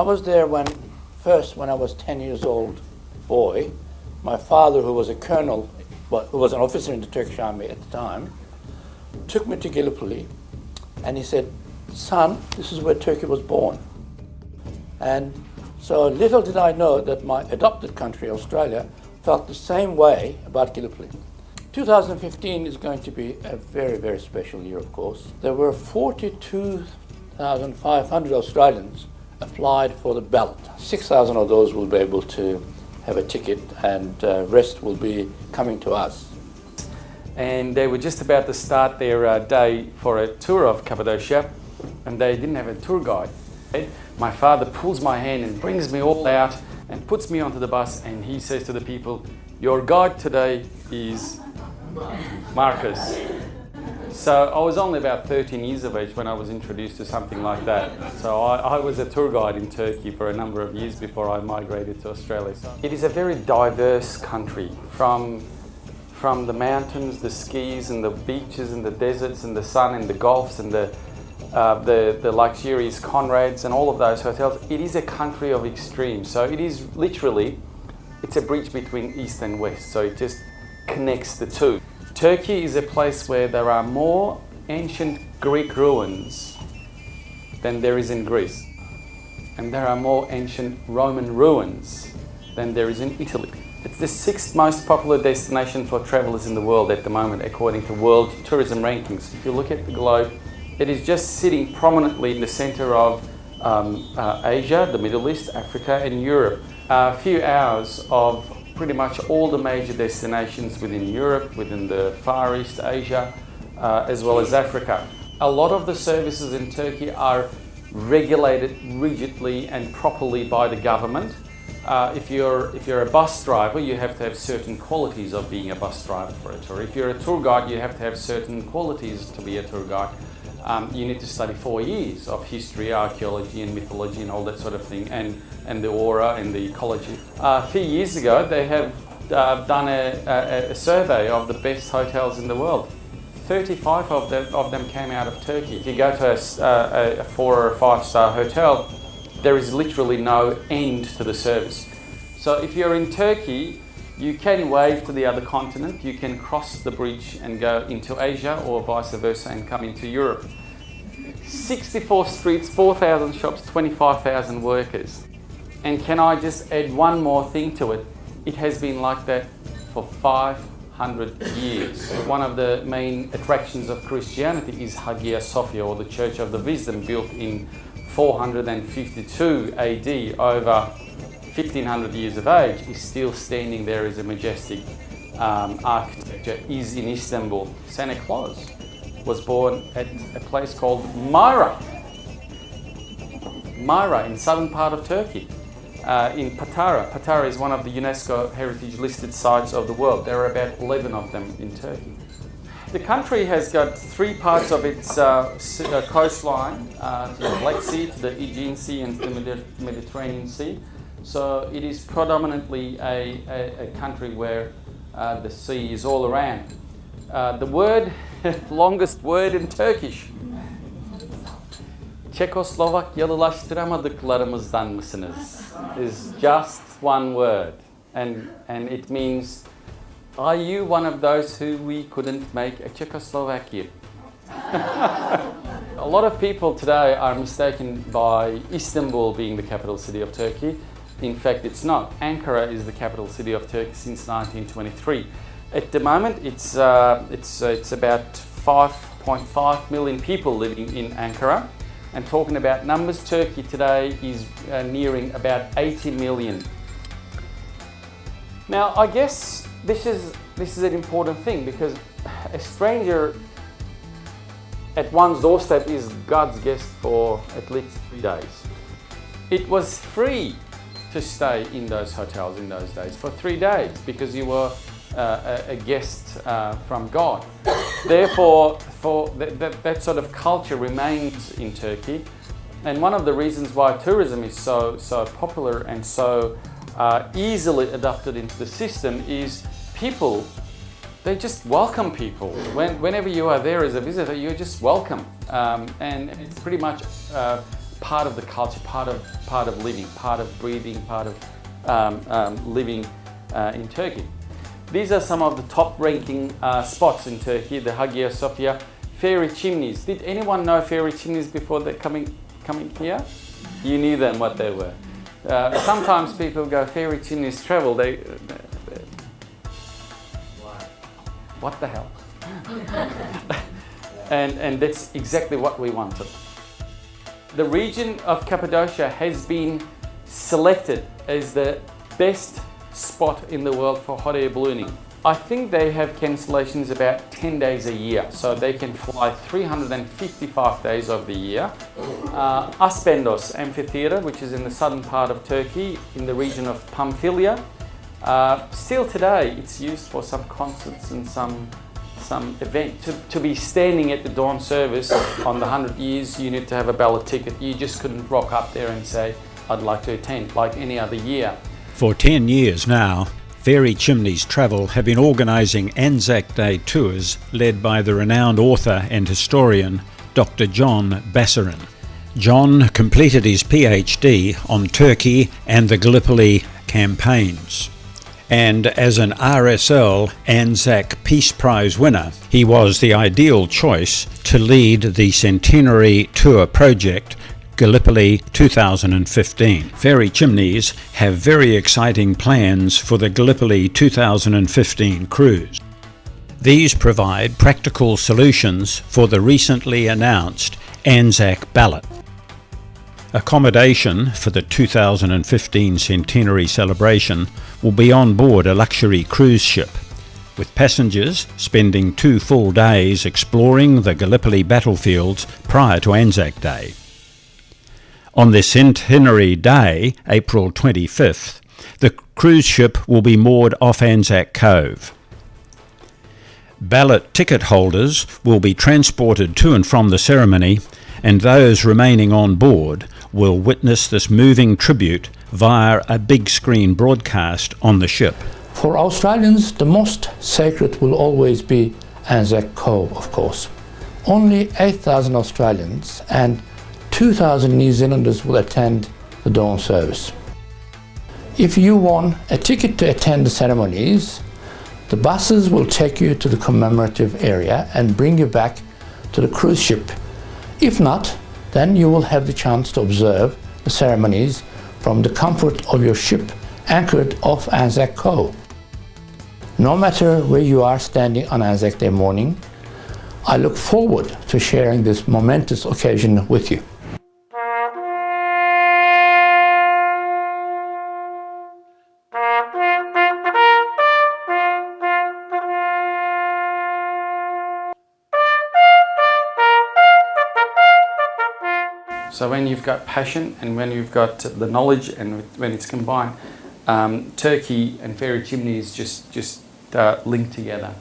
was there when I was 10 years old boy. My father, who was a colonel, who was an officer in the Turkish army at the time, took me to Gallipoli, and he said, "Son, this is where Turkey was born." And so little did I know that my adopted country, Australia, felt the same way about Gallipoli. 2015 is going to be a very, very special year, of course. There were 42,500 Australians applied for the ballot. 6,000 of those will be able to have a ticket, and rest will be coming to us. And they were just about to start their day for a tour of Cappadocia, and they didn't have a tour guide. My father pulls my hand and brings me all out and puts me onto the bus, and he says to the people, "Your guide today is Marcus." So I was only about 13 years of age when I was introduced to something like that. So I was a tour guide in Turkey for a number of years before I migrated to Australia. It is a very diverse country, from the mountains, the skis and the beaches and the deserts and the sun and the golfs and the luxurious Conrads and all of those hotels. It is a country of extremes. So it is literally, it's a bridge between East and West. So it just connects the two. Turkey is a place where there are more ancient Greek ruins than there is in Greece. And there are more ancient Roman ruins than there is in Italy. It's the 6th most popular destination for travelers in the world at the moment, according to World Tourism Rankings. If you look at the globe, it is just sitting prominently in the center of Asia, the Middle East, Africa, and Europe. A few hours of pretty much all the major destinations within Europe, within the Far East, Asia, as well as Africa. A lot of the services in Turkey are regulated rigidly and properly by the government. If you're a bus driver, you have to have certain qualities of being a bus driver for a tour. If you're a tour guide, you have to have certain qualities to be a tour guide. You need to study 4 years of history, archaeology and mythology and all that sort of thing, and the aura and the ecology. A few years ago, they have done a survey of the best hotels in the world. 35 of them came out of Turkey. If you go to a 4 or 5-star hotel, there is literally no end to the service. So if you're in Turkey, you can wave to the other continent, you can cross the bridge and go into Asia or vice versa and come into Europe. 64 streets, 4,000 shops, 25,000 workers. And can I just add one more thing to it? It has been like that for 500 years. One of the main attractions of Christianity is Hagia Sophia, or the Church of the Wisdom, built in 452 AD, over 1,500 years of age, is still standing there as a majestic architecture, is in Istanbul. Santa Claus was born at a place called Myra in southern part of Turkey, in Patara. Patara is one of the UNESCO heritage listed sites of the world. There are about 11 of them in Turkey. The country has got 3 parts of its coastline, to the Black Sea, to the Aegean Sea and to the Mediterranean Sea. So it is predominantly a country where the sea is all around. The word, longest word in Turkish, Çekoslovakyalılaştıramadıklarımızdan mısınız, is just one word, and it means, are you one of those who we couldn't make a Czechoslovakia? A lot of people today are mistaken by Istanbul being the capital city of Turkey. In fact, it's not. Ankara is the capital city of Turkey since 1923. At the moment, it's about 5.5 million people living in Ankara. And talking about numbers, Turkey today is nearing about 80 million. Now, I guess this is an important thing, because a stranger at one's doorstep is God's guest for at least 3 days. It was free to stay in those hotels in those days for 3 days, because you were a guest from God. Therefore, that sort of culture remains in Turkey, and one of the reasons why tourism is so popular and so easily adopted into the system is people, they just welcome people. Whenever you are there as a visitor, you're just welcome, and it's pretty much part of the culture, part of living, part of breathing, part of living in Turkey. These are some of the top ranking spots in Turkey, the Hagia Sophia, fairy chimneys. Did anyone know fairy chimneys before they're coming here? You knew then what they were. Sometimes people go, fairy chimneys travel, what the hell? and that's exactly what we wanted. The region of Cappadocia has been selected as the best spot in the world for hot air ballooning. I think they have cancellations about 10 days a year, so they can fly 355 days of the year. Aspendos Amphitheatre, which is in the southern part of Turkey, in the region of Pamphylia. Still today, it's used for some concerts and some event. To be standing at the dawn service on the 100 years, you need to have a ballot ticket. You just couldn't rock up there and say, I'd like to attend, like any other year. For 10 years now, Fairy Chimneys Travel have been organising Anzac Day tours led by the renowned author and historian Dr. John Basarin. John completed his PhD on Turkey and the Gallipoli campaigns. And as an RSL Anzac Peace Prize winner, he was the ideal choice to lead the centenary tour project Gallipoli 2015. Fairy Chimneys have very exciting plans for the Gallipoli 2015 cruise. These provide practical solutions for the recently announced Anzac ballot. Accommodation for the 2015 centenary celebration will be on board a luxury cruise ship, with passengers spending 2 full days exploring the Gallipoli battlefields prior to Anzac Day. On the centenary day, April 25th, the cruise ship will be moored off Anzac Cove. Ballot ticket holders will be transported to and from the ceremony, and those remaining on board will witness this moving tribute via a big screen broadcast on the ship. For Australians, the most sacred will always be Anzac Cove, of course. Only 8,000 Australians and 2,000 New Zealanders will attend the dawn service. If you want a ticket to attend the ceremonies, the buses will take you to the commemorative area and bring you back to the cruise ship. If not, then you will have the chance to observe the ceremonies from the comfort of your ship anchored off Anzac Cove. No matter where you are standing on Anzac Day morning, I look forward to sharing this momentous occasion with you. So when you've got passion and when you've got the knowledge and when it's combined, Turkey and Fairy Chimneys just link together.